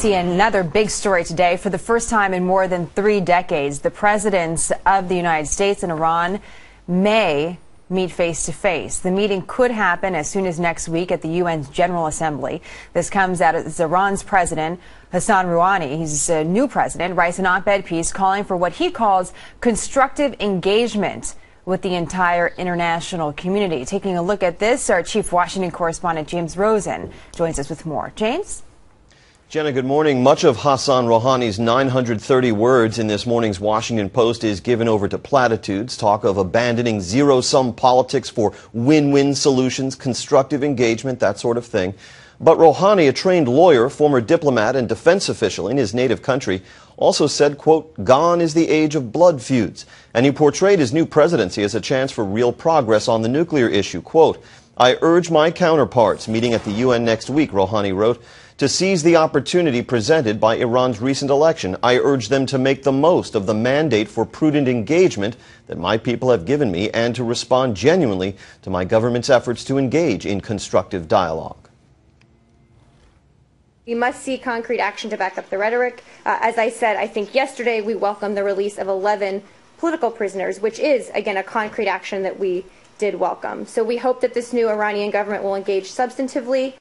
see another big story today. For the first time in more than 3 decades, the presidents of the United States and Iran may meet face to face. The meeting could happen as soon as next week at the UN's General Assembly. This comes out as Iran's president, Hassan Rouhani, he's a new president, writes an op-ed piece calling for what he calls constructive engagement with the entire international community. Taking a look at this, our chief Washington correspondent James Rosen joins us with more. James? Jenna, good morning. Much of Hassan Rouhani's 930 words in this morning's Washington Post is given over to platitudes, talk of abandoning zero-sum politics for win-win solutions, constructive engagement, that sort of thing. But Rouhani, a trained lawyer, former diplomat and defense official in his native country, also said, quote, "Gone is the age of blood feuds." And he portrayed his new presidency as a chance for real progress on the nuclear issue. Quote, "I urge my counterparts meeting at the UN next week," Rouhani wrote, "to seize the opportunity presented by Iran's recent election. I urge them to make the most of the mandate for prudent engagement that my people have given me and to respond genuinely to my government's efforts to engage in constructive dialogue." We must see concrete action to back up the rhetoric. As I said, I think yesterday we welcomed the release of 11 political prisoners, which is, again, a concrete action that we did welcome. So we hope that this new Iranian government will engage substantively.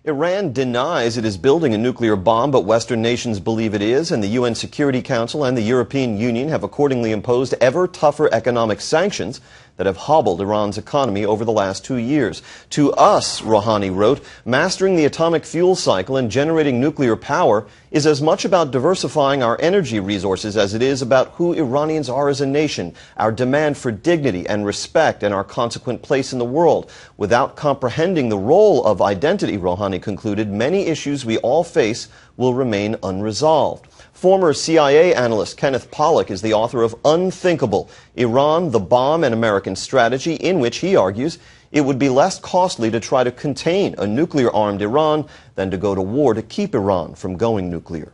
Iran denies it is building a nuclear bomb, but Western nations believe it is, and the UN Security Council and the European Union have accordingly imposed ever tougher economic sanctions that have hobbled Iran's economy over the last 2 years. To us, Rouhani wrote, mastering the atomic fuel cycle and generating nuclear power is as much about diversifying our energy resources as it is about who Iranians are as a nation, our demand for dignity and respect, and our consequent place in the world. Without comprehending the role of identity, Rouhani concluded, many issues we all face will remain unresolved. Former CIA analyst Kenneth Pollock is the author of Unthinkable, Iran, the Bomb, and American Strategy, in which he argues it would be less costly to try to contain a nuclear-armed Iran than to go to war to keep Iran from going nuclear.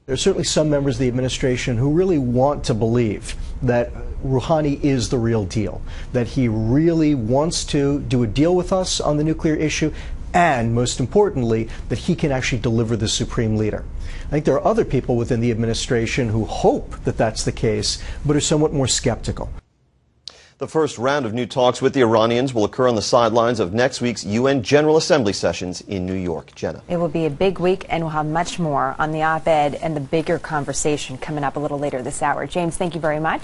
There are certainly some members of the administration who really want to believe that Rouhani is the real deal, that he really wants to do a deal with us on the nuclear issue, and most importantly, that he can actually deliver the supreme leader. I think there are other people within the administration who hope that that's the case, but are somewhat more skeptical. The first round of new talks with the Iranians will occur on the sidelines of next week's UN General Assembly sessions in New York. Jenna. It will be a big week, and we'll have much more on the op-ed and the bigger conversation coming up a little later this hour. James, thank you very much.